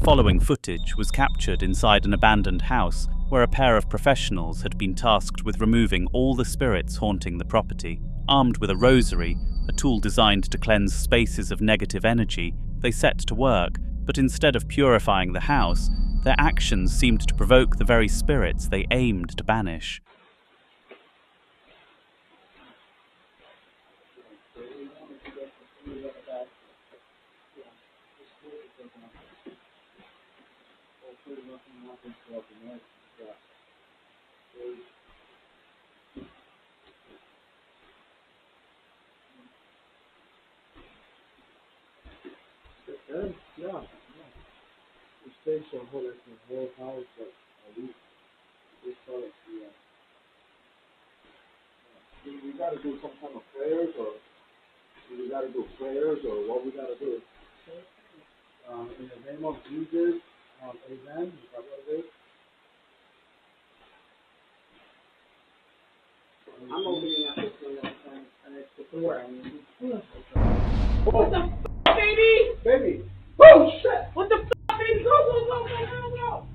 following footage was captured inside an abandoned house where a pair of professionals had been tasked with removing all the spirits haunting the property. Armed with a rosary, a tool designed to cleanse spaces of negative energy, they set to work, but instead of purifying the house, their actions seemed to provoke the very spirits they aimed to banish. Yeah. The stage the whole house like a week. We gotta do some kind of prayers, or we gotta do prayers, or what we gotta do. In the name of Jesus, amen. Is that what it is? I'm opening up this window and it's the door. What the f, baby? Baby. Oh shit! What the f, baby? Go.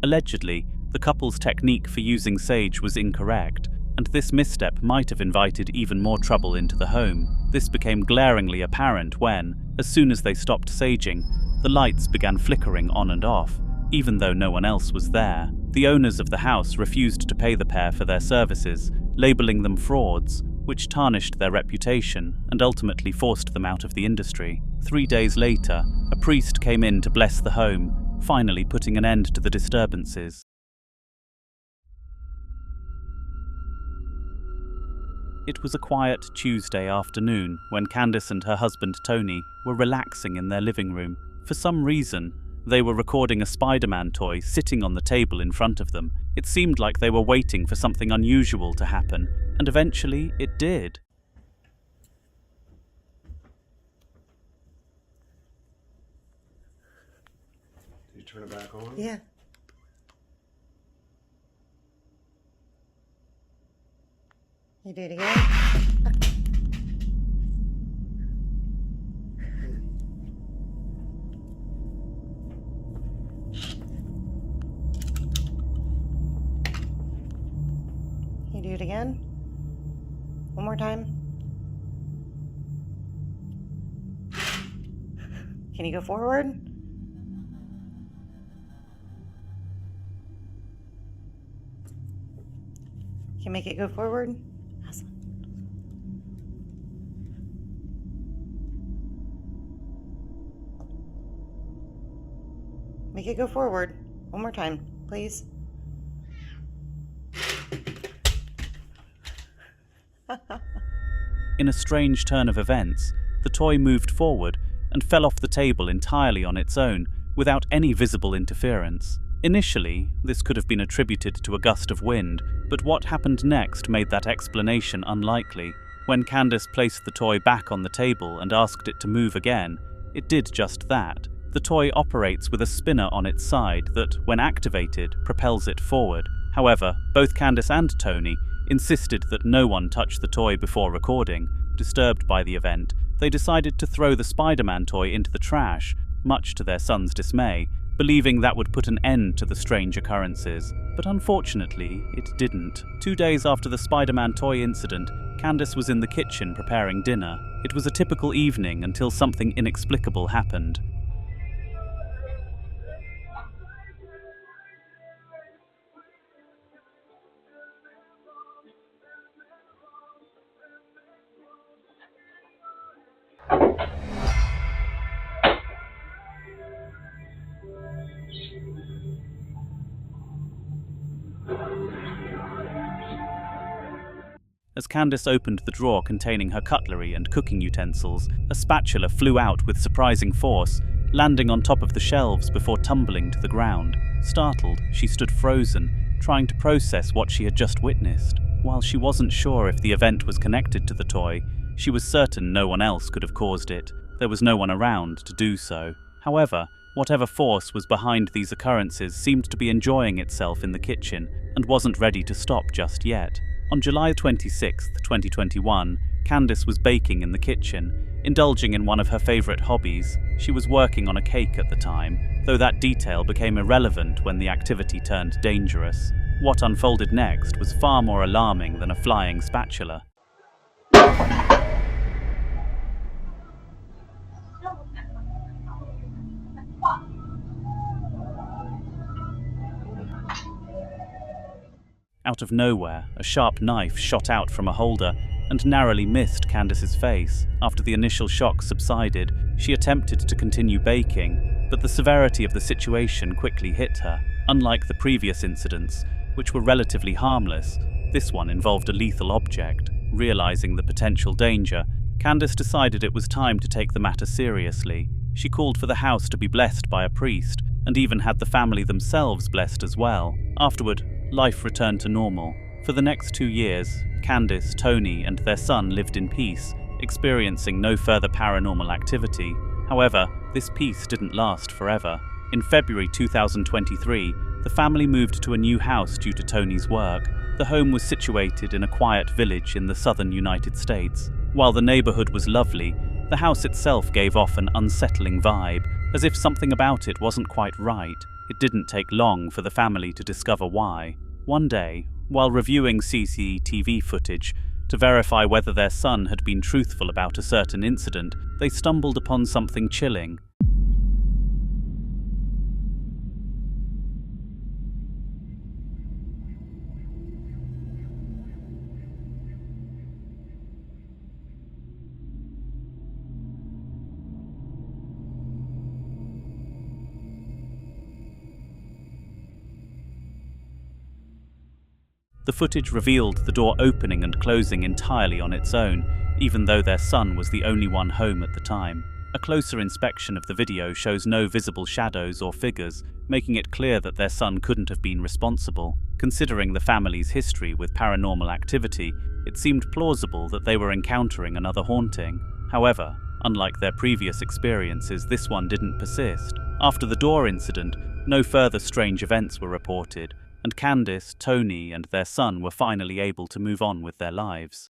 Allegedly, the couple's technique for using sage was incorrect, and this misstep might have invited even more trouble into the home. This became glaringly apparent when, as soon as they stopped saging, the lights began flickering on and off, even though no one else was there. The owners of the house refused to pay the pair for their services, labeling them frauds, which tarnished their reputation and ultimately forced them out of the industry. 3 days later, a priest came in to bless the home, finally putting an end to the disturbances. It was a quiet Tuesday afternoon when Candice and her husband Tony were relaxing in their living room. For some reason, they were recording a Spider-Man toy sitting on the table in front of them. It seemed like they were waiting for something unusual to happen, and eventually it did. Did you turn it back on? Yeah. You do it again? You do it again? One more time? Can you go forward? Can you make it go forward? Awesome. Make it go forward. One more time, please. In a strange turn of events, the toy moved forward and fell off the table entirely on its own, without any visible interference. Initially, this could have been attributed to a gust of wind, but what happened next made that explanation unlikely. When Candice placed the toy back on the table and asked it to move again, it did just that. The toy operates with a spinner on its side that, when activated, propels it forward. However, both Candice and Tony insisted that no one touch the toy before recording. Disturbed by the event, they decided to throw the Spider-Man toy into the trash, much to their son's dismay, believing that would put an end to the strange occurrences. But unfortunately, it didn't. 2 days after the Spider-Man toy incident, Candice was in the kitchen preparing dinner. It was a typical evening until something inexplicable happened. As Candice opened the drawer containing her cutlery and cooking utensils, a spatula flew out with surprising force, landing on top of the shelves before tumbling to the ground. Startled, she stood frozen, trying to process what she had just witnessed. While she wasn't sure if the event was connected to the toy, she was certain no one else could have caused it. There was no one around to do so. However, whatever force was behind these occurrences seemed to be enjoying itself in the kitchen and wasn't ready to stop just yet. On July 26, 2021, Candice was baking in the kitchen, indulging in one of her favourite hobbies. She was working on a cake at the time, though that detail became irrelevant when the activity turned dangerous. What unfolded next was far more alarming than a flying spatula. Out of nowhere, a sharp knife shot out from a holder and narrowly missed Candice's face. After the initial shock subsided, she attempted to continue baking, but the severity of the situation quickly hit her. Unlike the previous incidents, which were relatively harmless, this one involved a lethal object. Realizing the potential danger, Candice decided it was time to take the matter seriously. She called for the house to be blessed by a priest, and even had the family themselves blessed as well. Afterward, life returned to normal. For the next 2 years, Candice, Tony, and their son lived in peace, experiencing no further paranormal activity. However, this peace didn't last forever. In February 2023, the family moved to a new house due to Tony's work. The home was situated in a quiet village in the southern United States. While the neighborhood was lovely, the house itself gave off an unsettling vibe, as if something about it wasn't quite right. It didn't take long for the family to discover why. One day, while reviewing CCTV footage to verify whether their son had been truthful about a certain incident, they stumbled upon something chilling. The footage revealed the door opening and closing entirely on its own, even though their son was the only one home at the time. A closer inspection of the video shows no visible shadows or figures, making it clear that their son couldn't have been responsible. Considering the family's history with paranormal activity, it seemed plausible that they were encountering another haunting. However, unlike their previous experiences, this one didn't persist. After the door incident, no further strange events were reported, and Candice, Tony, and their son were finally able to move on with their lives.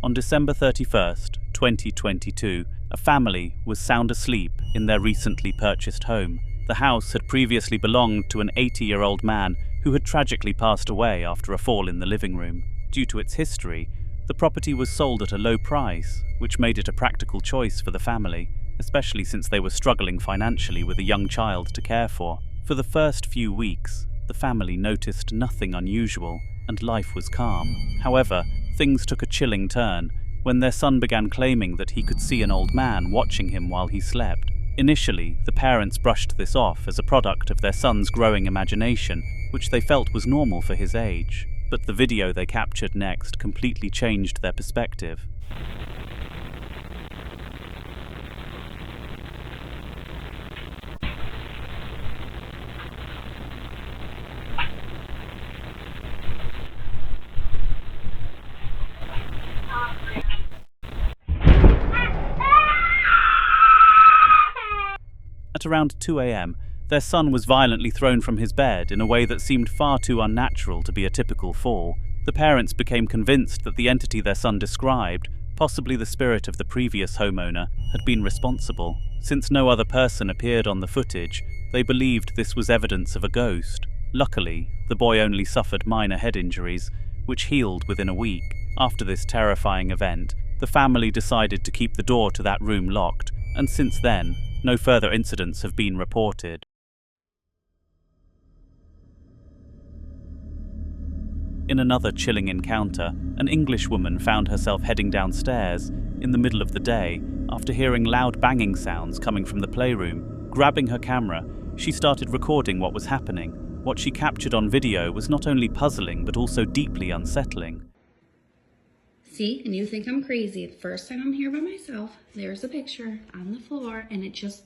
On December 31st, 2022, a family was sound asleep in their recently purchased home. The house had previously belonged to an 80-year-old man who had tragically passed away after a fall in the living room. Due to its history, the property was sold at a low price, which made it a practical choice for the family, especially since they were struggling financially with a young child to care for. For the first few weeks, the family noticed nothing unusual, and life was calm. However, things took a chilling turn when their son began claiming that he could see an old man watching him while he slept. Initially, the parents brushed this off as a product of their son's growing imagination, which they felt was normal for his age. But the video they captured next completely changed their perspective. At around 2 a.m, their son was violently thrown from his bed in a way that seemed far too unnatural to be a typical fall. The parents became convinced that the entity their son described, possibly the spirit of the previous homeowner, had been responsible. Since no other person appeared on the footage, they believed this was evidence of a ghost. Luckily, the boy only suffered minor head injuries, which healed within a week. After this terrifying event, the family decided to keep the door to that room locked, and since then, no further incidents have been reported. In another chilling encounter, an English woman found herself heading downstairs in the middle of the day after hearing loud banging sounds coming from the playroom. Grabbing her camera, she started recording what was happening. What she captured on video was not only puzzling but also deeply unsettling. See, and you think I'm crazy. The first time I'm here by myself, there's a picture on the floor, and it just...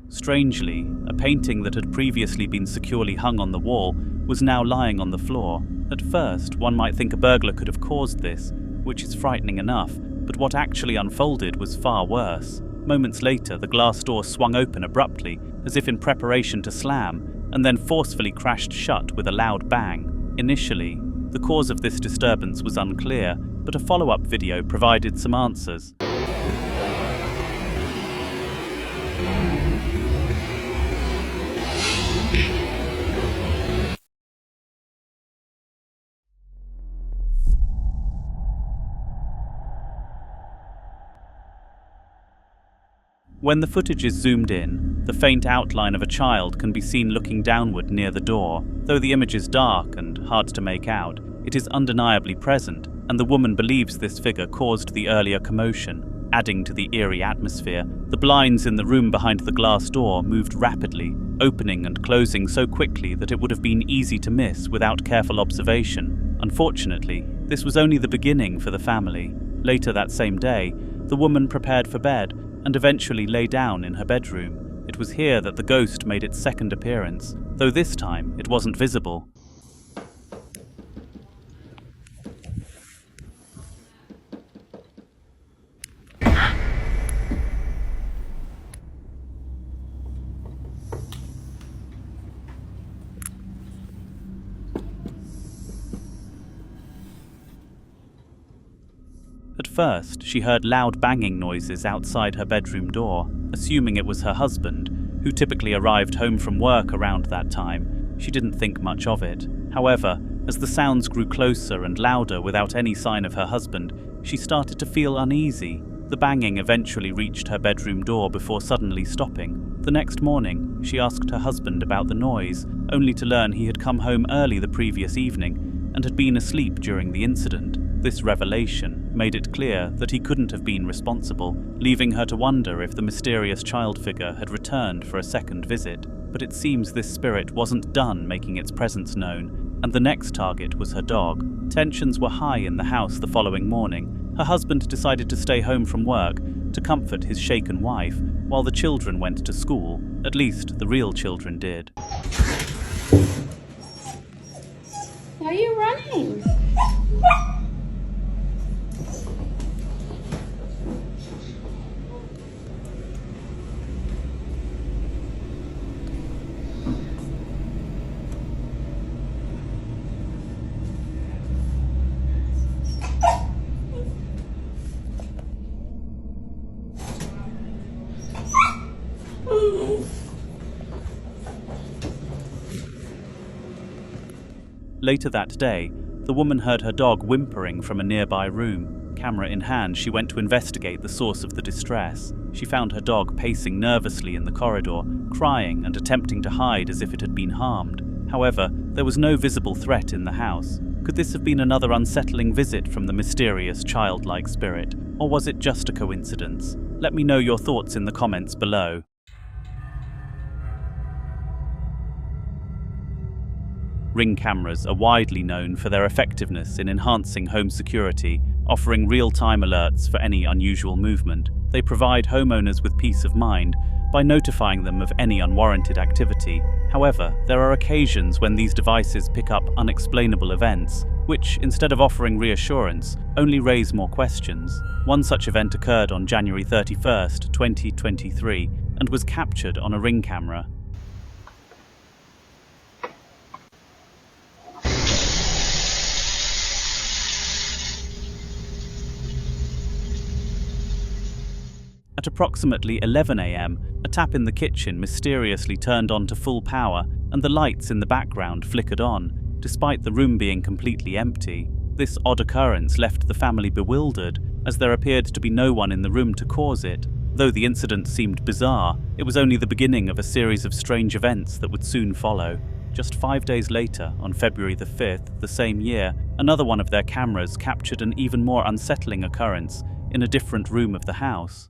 Strangely, a painting that had previously been securely hung on the wall was now lying on the floor. At first, one might think a burglar could have caused this, which is frightening enough, but what actually unfolded was far worse. Moments later, the glass door swung open abruptly, as if in preparation to slam, and then forcefully crashed shut with a loud bang. Initially, the cause of this disturbance was unclear, but a follow-up video provided some answers. When the footage is zoomed in, the faint outline of a child can be seen looking downward near the door. Though the image is dark and hard to make out, it is undeniably present, and the woman believes this figure caused the earlier commotion. Adding to the eerie atmosphere, the blinds in the room behind the glass door moved rapidly, opening and closing so quickly that it would have been easy to miss without careful observation. Unfortunately, this was only the beginning for the family. Later that same day, the woman prepared for bed and eventually lay down in her bedroom. It was here that the ghost made its second appearance, though this time it wasn't visible. At first, she heard loud banging noises outside her bedroom door. Assuming it was her husband, who typically arrived home from work around that time, she didn't think much of it. However, as the sounds grew closer and louder without any sign of her husband, she started to feel uneasy. The banging eventually reached her bedroom door before suddenly stopping. The next morning, she asked her husband about the noise, only to learn he had come home early the previous evening and had been asleep during the incident. This revelation made it clear that he couldn't have been responsible, leaving her to wonder if the mysterious child figure had returned for a second visit. But it seems this spirit wasn't done making its presence known, and the next target was her dog. Tensions were high in the house the following morning. Her husband decided to stay home from work to comfort his shaken wife, while the children went to school. At least the real children did. Why are you running? Later that day, the woman heard her dog whimpering from a nearby room. Camera in hand, she went to investigate the source of the distress. She found her dog pacing nervously in the corridor, crying and attempting to hide as if it had been harmed. However, there was no visible threat in the house. Could this have been another unsettling visit from the mysterious childlike spirit, or was it just a coincidence? Let me know your thoughts in the comments below. Ring cameras are widely known for their effectiveness in enhancing home security, offering real-time alerts for any unusual movement. They provide homeowners with peace of mind by notifying them of any unwarranted activity. However, there are occasions when these devices pick up unexplainable events, which, instead of offering reassurance, only raise more questions. One such event occurred on January 31st, 2023, and was captured on a Ring camera. At approximately 11 AM, a tap in the kitchen mysteriously turned on to full power, and the lights in the background flickered on, despite the room being completely empty. This odd occurrence left the family bewildered, as there appeared to be no one in the room to cause it. Though the incident seemed bizarre, it was only the beginning of a series of strange events that would soon follow. Just 5 days later, on February the 5th, the same year, another one of their cameras captured an even more unsettling occurrence in a different room of the house.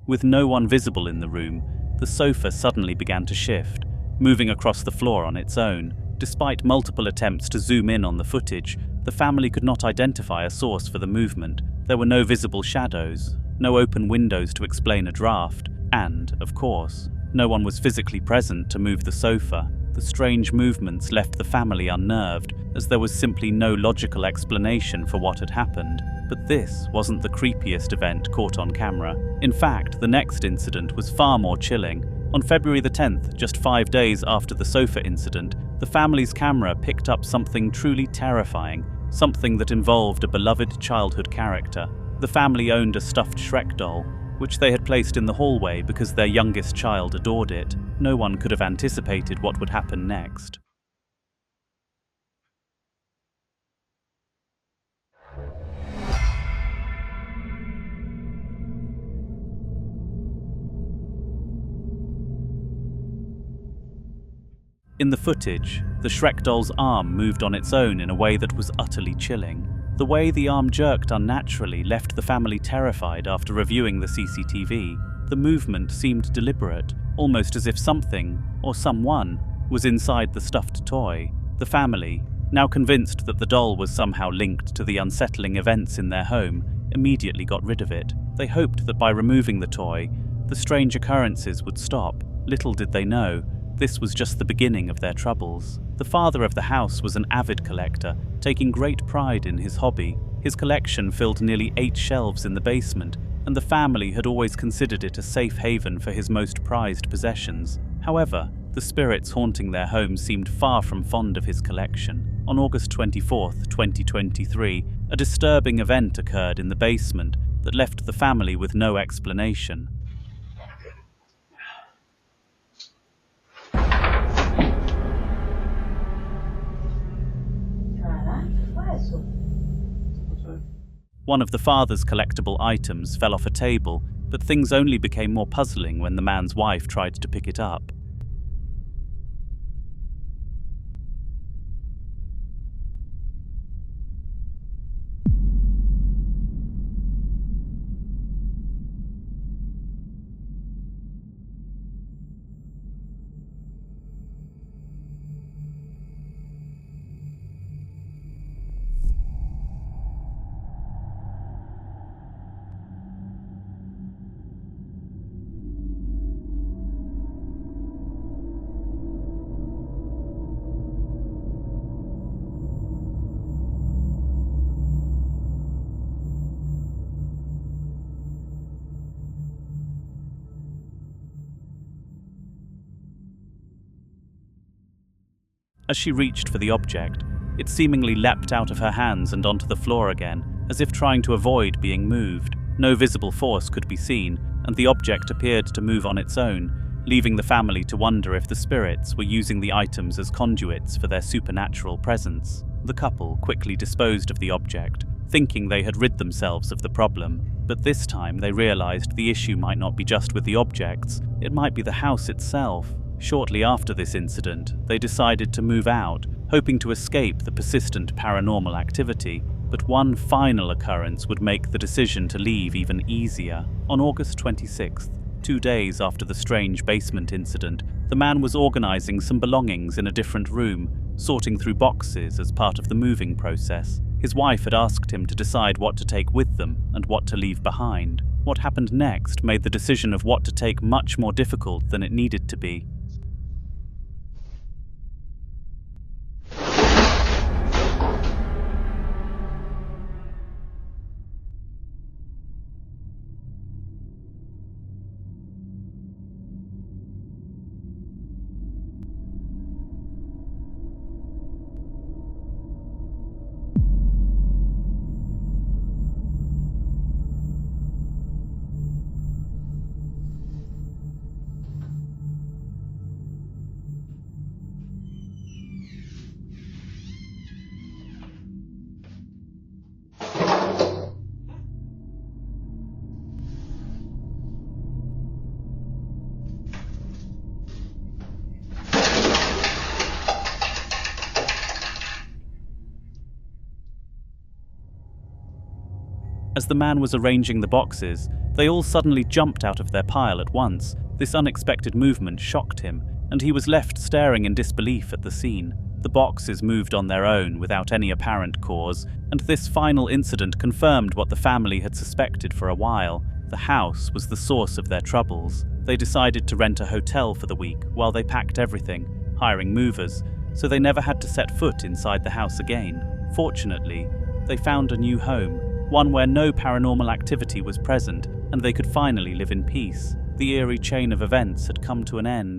With no one visible in the room, the sofa suddenly began to shift, moving across the floor on its own. Despite multiple attempts to zoom in on the footage, the family could not identify a source for the movement. There were no visible shadows, no open windows to explain a draft, and, of course, no one was physically present to move the sofa. The strange movements left the family unnerved, as there was simply no logical explanation for what had happened. But this wasn't the creepiest event caught on camera. In fact, the next incident was far more chilling. On February the 10th, just 5 days after the sofa incident, the family's camera picked up something truly terrifying, something that involved a beloved childhood character. The family owned a stuffed Shrek doll, which they had placed in the hallway because their youngest child adored it. No one could have anticipated what would happen next. In the footage, the Shrek doll's arm moved on its own in a way that was utterly chilling. The way the arm jerked unnaturally left the family terrified after reviewing the CCTV. The movement seemed deliberate, almost as if something, or someone, was inside the stuffed toy. The family, now convinced that the doll was somehow linked to the unsettling events in their home, immediately got rid of it. They hoped that by removing the toy, the strange occurrences would stop. Little did they know, this was just the beginning of their troubles. The father of the house was an avid collector, taking great pride in his hobby. His collection filled nearly 8 shelves in the basement, and the family had always considered it a safe haven for his most prized possessions. However, the spirits haunting their home seemed far from fond of his collection. On August 24th, 2023, a disturbing event occurred in the basement that left the family with no explanation. One of the father's collectible items fell off a table, but things only became more puzzling when the man's wife tried to pick it up. As she reached for the object, it seemingly leapt out of her hands and onto the floor again, as if trying to avoid being moved. No visible force could be seen, and the object appeared to move on its own, leaving the family to wonder if the spirits were using the items as conduits for their supernatural presence. The couple quickly disposed of the object, thinking they had rid themselves of the problem. But this time they realized the issue might not be just with the objects, it might be the house itself. Shortly after this incident, they decided to move out, hoping to escape the persistent paranormal activity. But one final occurrence would make the decision to leave even easier. On August 26th, 2 days after the strange basement incident, the man was organizing some belongings in a different room, sorting through boxes as part of the moving process. His wife had asked him to decide what to take with them and what to leave behind. What happened next made the decision of what to take much more difficult than it needed to be. As the man was arranging the boxes, they all suddenly jumped out of their pile at once. This unexpected movement shocked him, and he was left staring in disbelief at the scene. The boxes moved on their own without any apparent cause, and this final incident confirmed what the family had suspected for a while. The house was the source of their troubles. They decided to rent a hotel for the week while they packed everything, hiring movers, so they never had to set foot inside the house again. Fortunately, they found a new home, one where no paranormal activity was present and they could finally live in peace. The eerie chain of events had come to an end.